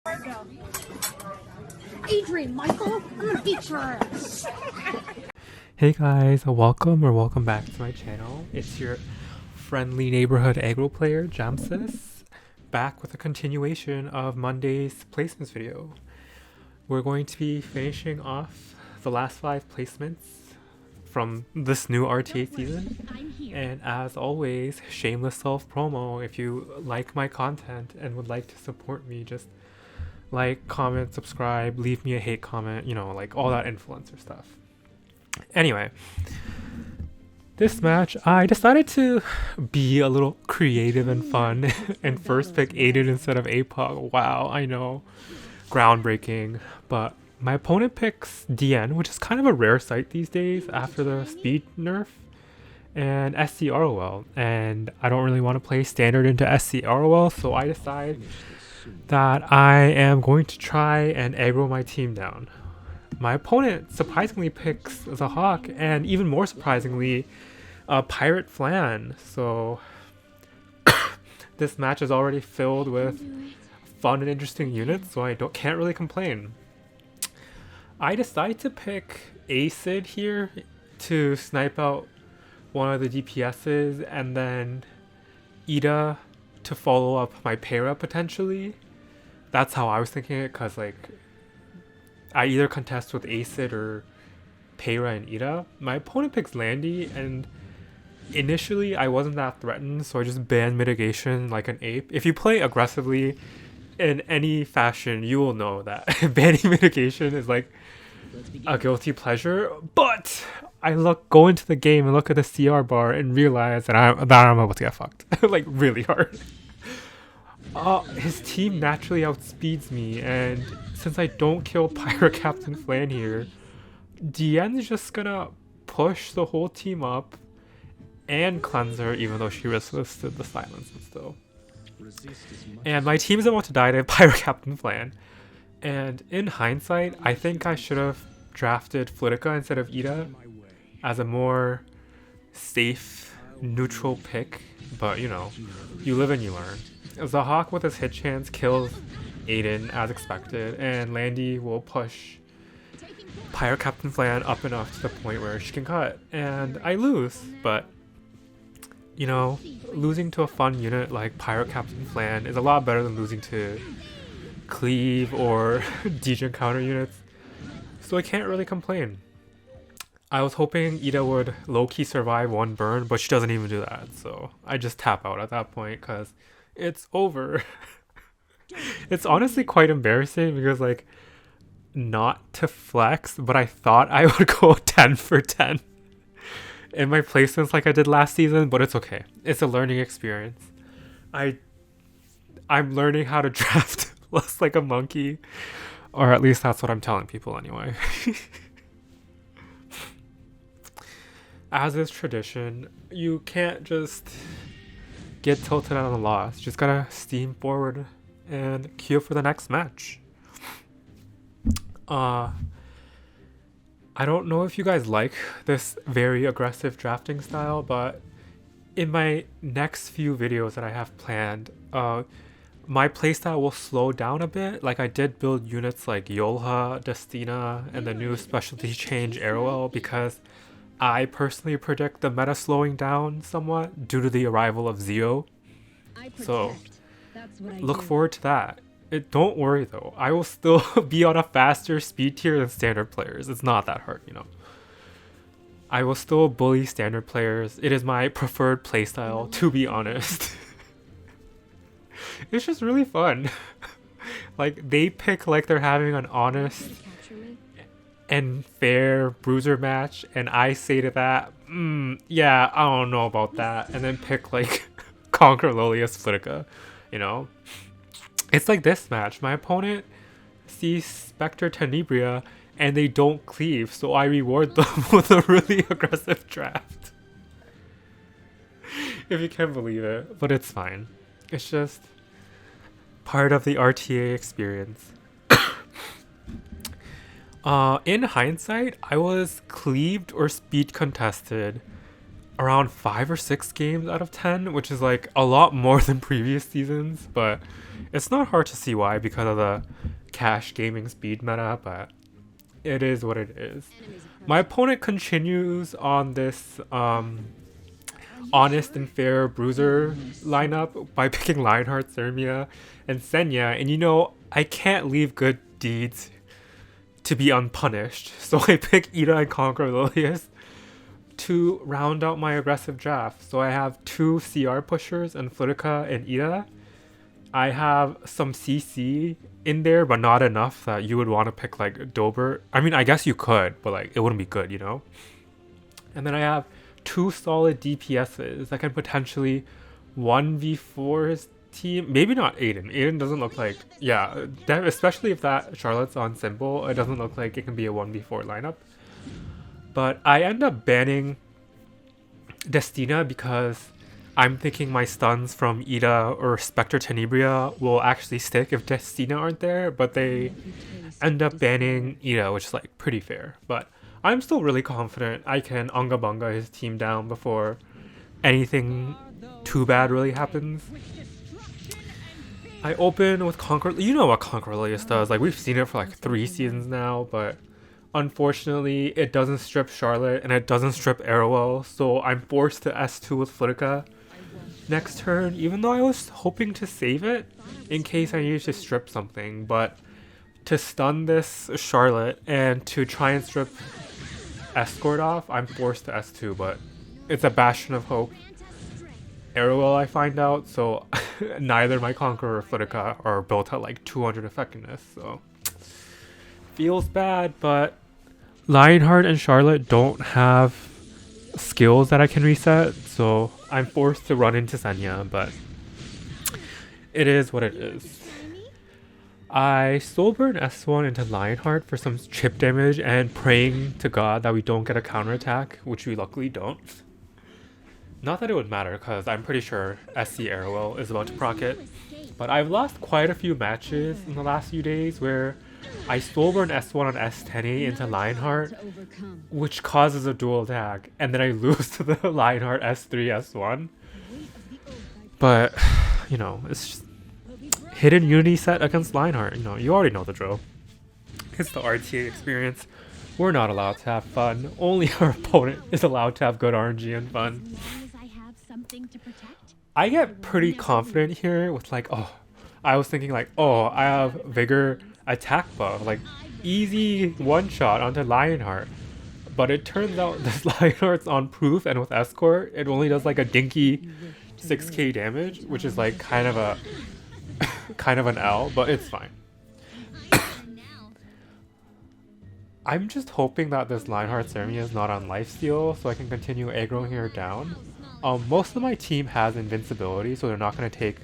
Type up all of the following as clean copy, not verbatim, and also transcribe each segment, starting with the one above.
Go. Adrian, Michael, I'm gonna beat your ass. Hey guys, welcome back to my channel. It's your friendly neighborhood aggro player, Jamsis, back with a continuation of Monday's placements video. We're going to be finishing off the last 5 placements from this new RTA season. And as always, shameless self-promo. If you like my content and would like to support me, just like, comment, subscribe, leave me a hate comment, you know, like all that influencer stuff. Anyway, this match, I decided to be a little creative and fun and first pick Aiden instead of APOG. Wow, I know, groundbreaking. But my opponent picks DN, which is kind of a rare sight these days after the speed nerf, and SC arowell. And I don't really want to play standard into SC arowell, so I decide that I am going to try and aggro my team down. My opponent surprisingly picks the Hawk, and even more surprisingly, Pirate Flan. So this match is already filled with fun and interesting units, so I can't really complain. I decided to pick Acid here to snipe out one of the DPSs, and then Ida to follow up my Para potentially. That's how I was thinking it, because like I either contest with Acid or Para and Ida. My opponent picks Landy, and initially I wasn't that threatened, so I just banned mitigation like an ape. If you play aggressively in any fashion, you will know that banning mitigation is like a guilty pleasure. But I go into the game and look at the CR bar and realize that I'm about to get fucked like really hard. His team naturally outspeeds me, and since I don't kill Pirate Captain Flan here, DN's just gonna push the whole team up and cleanse her, even though she resisted the silence and still. And my team's about to die to Pirate Captain Flan. And in hindsight, I think I should have drafted Flitica instead of Ida as a more safe, neutral pick. But you know, you live and you learn. The Hawk with his hit chance kills Aiden as expected, and Landy will push Pirate Captain Flan up enough to the point where she can cut, and I lose. But you know, losing to a fun unit like Pirate Captain Flan is a lot better than losing to Cleave or Degen counter units, so I can't really complain. I was hoping Ida would low-key survive one burn, but she doesn't even do that, so I just tap out at that point because it's over. It's honestly quite embarrassing because, like, not to flex, but I thought I would go 10 for 10 in my placements like I did last season, but it's okay. It's a learning experience. I'm learning how to draft less like a monkey, or at least that's what I'm telling people anyway. As is tradition, you can't just get tilted on a loss. You just gotta steam forward and queue for the next match. I don't know if you guys like this very aggressive drafting style, but in my next few videos that I have planned, my playstyle will slow down a bit. Like, I did build units like Yulha, Destina, and the new specialty change Arowell because I personally predict the meta slowing down somewhat due to the arrival of Zeo. So look forward to that. Don't worry though, I will still be on a faster speed tier than standard players. It's not that hard, you know. I will still bully standard players. It is my preferred playstyle, to be honest. It's just really fun. Like, they pick like they're having an honest and fair bruiser match, and I say to that, yeah, I don't know about that, and then pick like Conquer Lolius Flitica, you know. It's like this match. My opponent sees Spectre Tenebria and they don't cleave, so I reward them with a really aggressive draft. If you can believe it, but it's fine. It's just part of the RTA experience. In hindsight, I was cleaved or speed contested around 5 or 6 games out of 10, which is like a lot more than previous seasons, but it's not hard to see why because of the cash gaming speed meta, but it is what it is. My opponent continues on this honest and fair bruiser lineup by picking Lionheart, Thermia, and Senya, and you know, I can't leave good deeds to be unpunished, so I pick Ida and Conquer Lilius to round out my aggressive draft. So I have 2 CR pushers and Flutica and Ida. I have some CC in there, but not enough that you would want to pick like Dober. I mean, I guess you could, but like it wouldn't be good, you know? And then I have 2 solid DPSs that can potentially 1v4 his team. Maybe not Aiden. Aiden doesn't look like, yeah, especially if that Charlotte's on symbol, it doesn't look like it can be a 1v4 lineup. But I end up banning Destina because I'm thinking my stuns from Ida or Spectre Tenebria will actually stick if Destina aren't there, but they end up banning Ida, which is like pretty fair. But I'm still really confident I can Unga Bunga his team down before anything too bad really happens. I open with Conquer. You know what Conquer Lilius does. Like, we've seen it for like 3 seasons now, but unfortunately, it doesn't strip Charlotte and it doesn't strip Arowell, so I'm forced to S2 with Flutica next turn, even though I was hoping to save it in case I needed to strip something. But to stun this Charlotte and to try and strip Escort off, I'm forced to S2, but it's a bastion of hope. Arowell, I find out, so neither my Conqueror or Flutica are built at like 200 effectiveness, so feels bad. But Lionheart and Charlotte don't have skills that I can reset, so I'm forced to run into Senya, but it is what it is. I Soulburn S1 into Lionheart for some chip damage and praying to God that we don't get a counterattack, which we luckily don't. Not that it would matter, because I'm pretty sure SC Arowell is about to proc it. But I've lost quite a few matches in the last few days where I Soulburn S1 on S10A into Lionheart, which causes a dual attack, and then I lose to the Lionheart S3 S1. But, you know, it's just hidden unity set against Lionheart. You know, you already know the drill. It's the RTA experience. We're not allowed to have fun. Only our opponent is allowed to have good RNG and fun. I get pretty confident here with like, oh, I was thinking like, oh, I have Vigor attack buff, like easy one shot onto Lionheart. But it turns out this Lionheart's on proof, and with Escort, it only does like a dinky 6k damage, which is like kind of an L, but it's fine. I'm just hoping that this Lionheart Thermia is not on lifesteal so I can continue aggroing her down. Most of my team has invincibility, so they're not going to take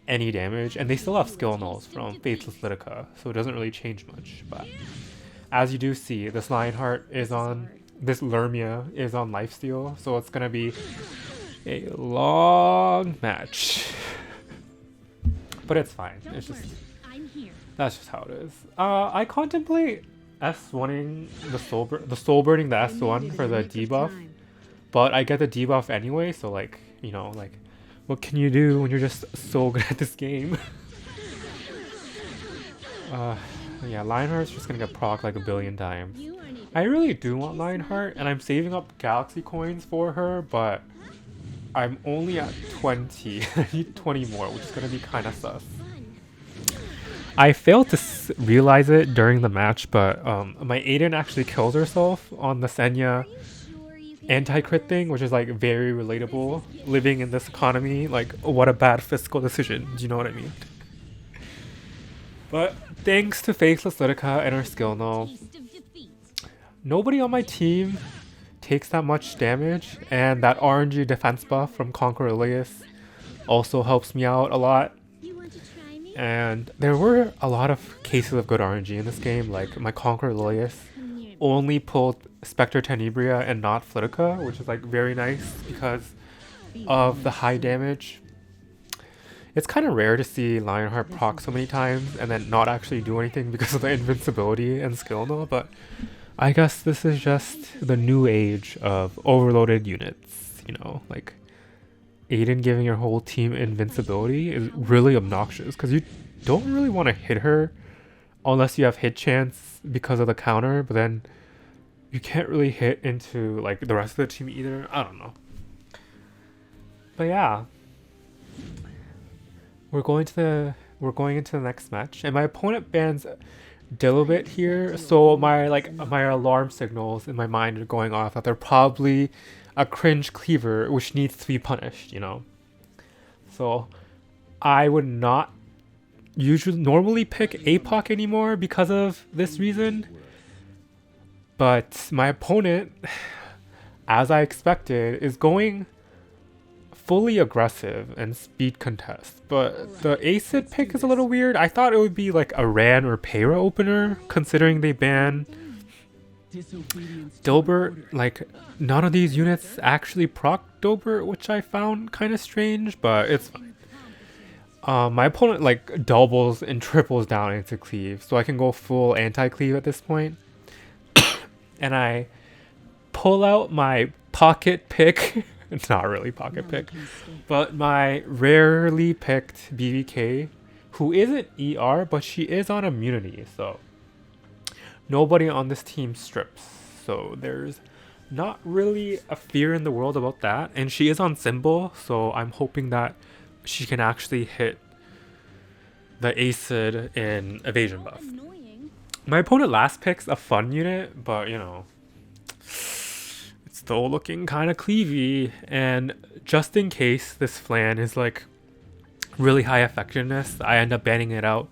any damage, and they still have skill nulls from Faithless Litica, so it doesn't really change much. But as you do see, this Lionheart is on, this Lermia is on lifesteal, so it's going to be a long match. But it's fine. It's just, that's just how it is. I contemplate S1ing the soul burning the S1 for the debuff, but I get the debuff anyway, so like, you know, like, what can you do when you're just so good at this game? Yeah, Lionheart's just gonna get proc like a billion times. I really do want Lionheart, and I'm saving up galaxy coins for her, but I'm only at 20. I need 20 more, which is gonna be kind of sus. I failed to realize it during the match, but my Aiden actually kills herself on the Senya anti-crit thing, which is like very relatable. Living in this economy, like, what a bad fiscal decision. Do you know what I mean? But thanks to Faceless Litica and her skill null, nobody on my team takes that much damage, and that RNG defense buff from Conquer Ilias also helps me out a lot. And there were a lot of cases of good RNG in this game, like my Conquer Lilius only pulled Spectre Tenebria and not Flutica, which is like very nice because of the high damage. It's kind of rare to see Lionheart proc so many times and then not actually do anything because of the invincibility and skill null, but I guess this is just the new age of overloaded units. you know, like Aiden giving your whole team invincibility is really obnoxious because you don't really want to hit her unless you have hit chance because of the counter, but then you can't really hit into like the rest of the team either. I don't know. But yeah, we're going into the next match, and my opponent bans Dilobit here, so my alarm signals in my mind are going off that they're probably a cringe cleaver which needs to be punished, you know. So I would not normally pick APOC anymore because of this reason, but my opponent, as I expected, is going fully aggressive and speed contest. But the acid pick is a little weird. I thought it would be like a Ran or Peyra opener, considering they ban Dilbert. Like, none of these units actually proc Dilbert, which I found kind of strange, but it's fine. My opponent like doubles and triples down into cleave, so I can go full anti-cleave at this point. And I pull out my pocket pick. It's not really pocket pick, but my rarely picked BBK, who isn't ER, but she is on immunity, so nobody on this team strips. So there's not really a fear in the world about that. And she is on symbol, so I'm hoping that she can actually hit the acid in evasion buff. My opponent last picks a fun unit, but you know, it's still looking kind of cleavy. And just in case this flan is like really high effectiveness, I end up banning it out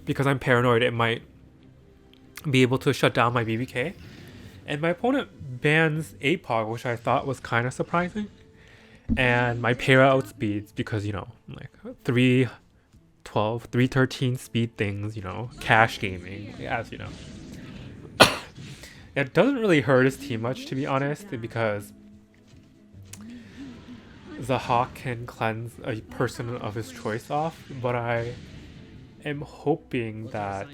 because I'm paranoid it might be able to shut down my BBK. And my opponent bans APOG, which I thought was kind of surprising. And my Peyra outspeeds because, you know, like 312, 313 speed things, you know, cash gaming, as you know. It doesn't really hurt his team much, to be honest, because the Hawk can cleanse a person of his choice off, but I am hoping that,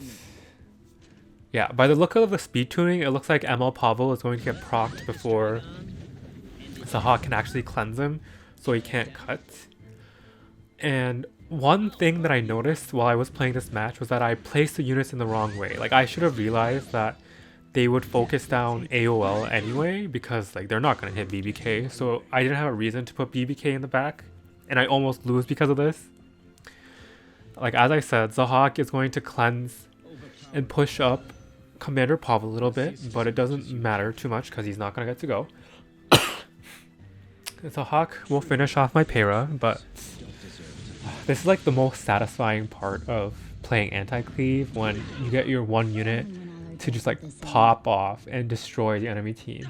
yeah, by the look of the speed tuning, it looks like ML Pavel is going to get procced before the Hawk can actually cleanse him, so he can't cut. And one thing that I noticed while I was playing this match was that I placed the units in the wrong way. Like, I should have realized that they would focus down AOL anyway, because like they're not going to hit BBK, so I didn't have a reason to put BBK in the back, and I almost lose because of this. Like, as I said, Zahak is going to cleanse and push up Commander Pavel a little bit, but it doesn't matter too much because he's not going to get to go. Zahak will finish off my Peyra, but this is like the most satisfying part of playing Anti-cleave, when you get your one unit to just like pop off and destroy the enemy team.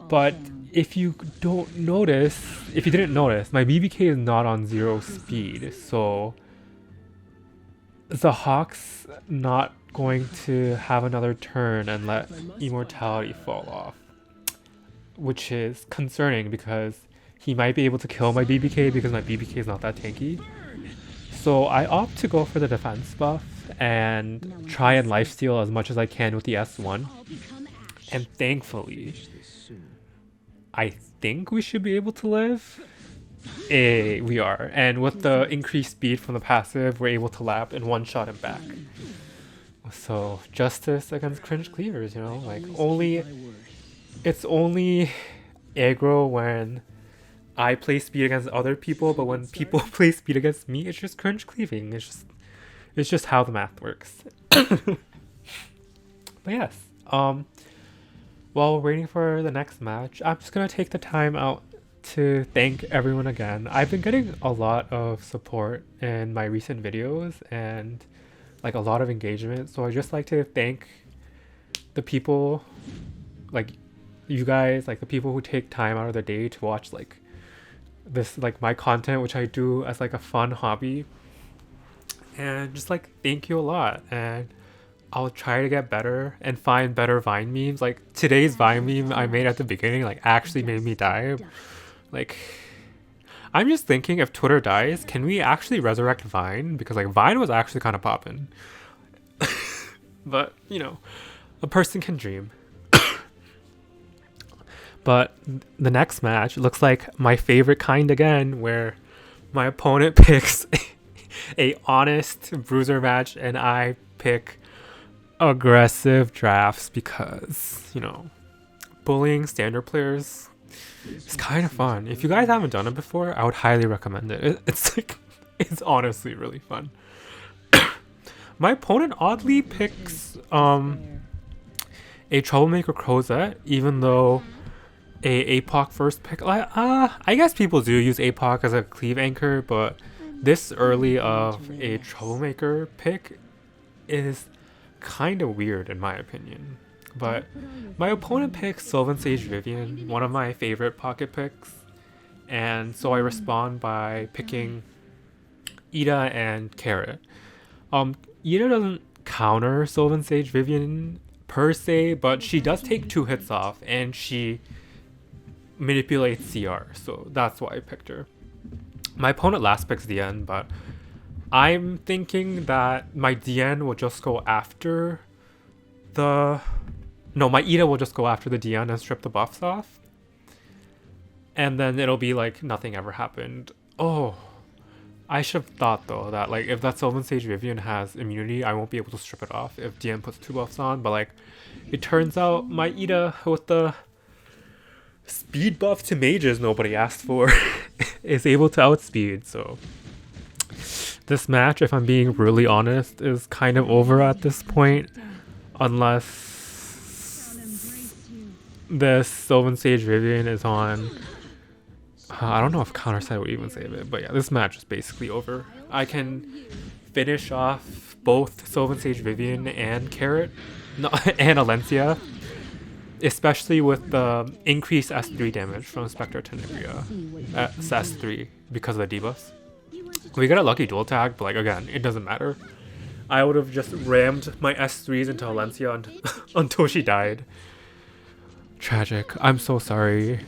But if you didn't notice, my BBK is not on 0 speed, so the Hawk's not going to have another turn and let immortality fall off, which is concerning because he might be able to kill my BBK because my BBK is not that tanky. So I opt to go for the defense buff and try and lifesteal as much as I can with the S1. And thankfully, I think we should be able to live. We are. And with the increased speed from the passive, we're able to lap and one-shot him back. So, justice against cringe cleavers, you know? Like, it's only aggro when I play speed against other people, but when people play speed against me, it's just cringe cleaving. It's just how the math works. But yes, while we're waiting for the next match, I'm just gonna take the time out to thank everyone again. I've been getting a lot of support in my recent videos and like a lot of engagement, so I just like to thank the people, like you guys, like the people who take time out of their day to watch like this, like my content, which I do as like a fun hobby. And just like thank you a lot, and I'll try to get better and find better Vine memes. Like today's Vine meme I made at the beginning like actually made me die. Like, I'm just thinking, if Twitter dies, can we actually resurrect Vine? Because like Vine was actually kind of popping. But you know, a person can dream. But the next match looks like my favorite kind again, where my opponent picks a honest bruiser match and I pick aggressive drafts because, you know, bullying standard players is kind of fun. If you guys haven't done it before, I would highly recommend it. It's like, it's honestly really fun. My opponent oddly picks a troublemaker Crozet, even though a APOC first pick. I guess people do use APOC as a cleave anchor, but this early of a troublemaker pick is kind of weird in my opinion. But my opponent picks Sylvan Sage Vivian, one of my favorite pocket picks, and so I respond by picking Ida and Carrot. Ida doesn't counter Sylvan Sage Vivian per se, but she does take 2 hits off and she manipulates CR, so that's why I picked her. My opponent last picks DN, but I'm thinking that my DN will just go after the... No, my Ida will just go after the DN and strip the buffs off. And then it'll be like nothing ever happened. Oh, I should have thought though that like if that Sylvan Sage Vivian has immunity, I won't be able to strip it off if DN puts 2 buffs on. But like, it turns out my Ida with the speed buff to mages nobody asked for is able to outspeed. So this match, if I'm being really honest, is kind of over at this point, unless this Sylvan Sage Vivian is on... I don't know if Counterside would even save it, but yeah, this match is basically over. I can finish off both Sylvan Sage Vivian and Carrot, no, and Alencia, especially with the increased S3 damage from Spectre Tenebria at S3 because of the debuffs. We got a lucky dual tag, but like again, it doesn't matter. I would have just rammed my S3s into Alencia until she died. Tragic. I'm so sorry.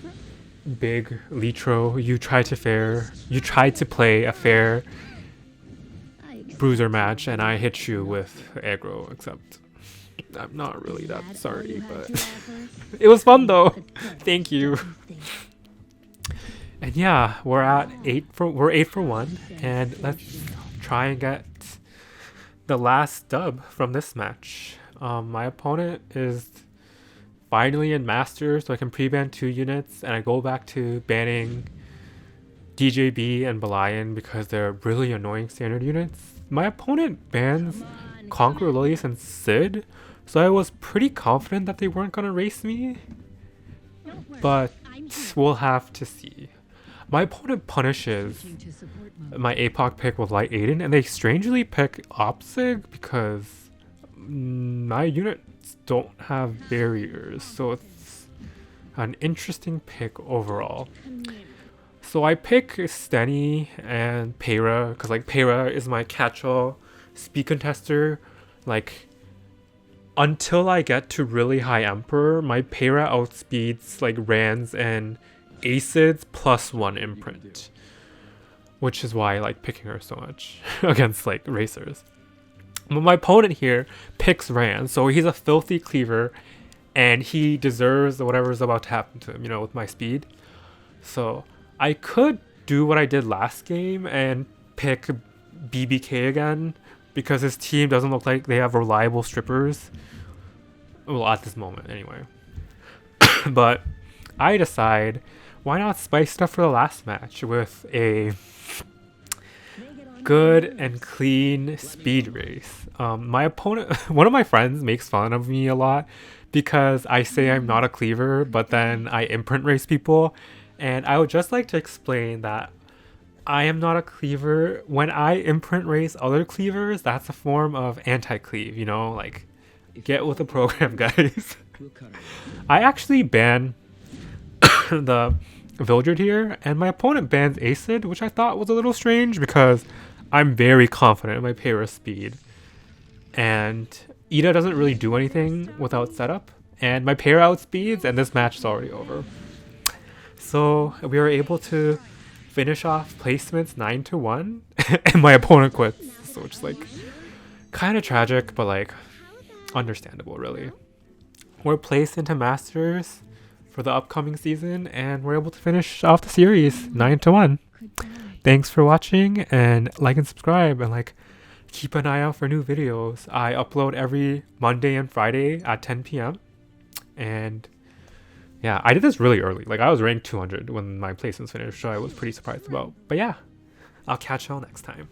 Big Litro, you tried to play a fair bruiser match and I hit you with aggro, except I'm not really that sorry, but it was fun though. Thank you. And yeah, we're 8 for 1, and let's try and get the last dub from this match. My opponent is finally in Master, so I can pre-ban 2 units, and I go back to banning DJB and Belian because they're really annoying standard units. My opponent bans Conqueror Lilius and Sid, so I was pretty confident that they weren't gonna race me, but we'll have to see. My opponent punishes my APOC pick with Light Aiden, and they strangely pick Opsig because my units don't have barriers, so it's an interesting pick overall. So I pick Steny and Peyra because like Peyra is my catch-all speed contester. Like until I get to really high Emperor, my Peyra outspeeds like Rands and Acids +1 imprint, which is why I like picking her so much against like racers. But my opponent here picks Rand, so he's a filthy cleaver and he deserves whatever's about to happen to him, you know, with my speed. So I could do what I did last game and pick BBK again because his team doesn't look like they have reliable strippers. Well, at this moment anyway. But I decide, why not spice stuff for the last match with a good and clean speed race. My opponent, one of my friends makes fun of me a lot because I say I'm not a cleaver, but then I imprint race people. And I would just like to explain that I am not a cleaver. When I imprint race other cleavers, that's a form of anti-cleave, you know, like get with the program, guys. I actually ban the Vildred here, and my opponent bans Acid, which I thought was a little strange because I'm very confident in my Peyra speed. And Ida doesn't really do anything without setup, and my Peyra outspeeds, and this match is already over. So we were able to finish off placements 9-1, and my opponent quits, so it's like kind of tragic, but like understandable really. We're placed into Masters for the upcoming season, and we're able to finish off the series 9-1. Thanks for watching, and like and subscribe, and like keep an eye out for new videos. I upload every Monday and Friday at 10 p.m. And yeah, I did this really early. Like I was ranked 200 when my placements finished, so I was pretty surprised about. But yeah, I'll catch y'all next time.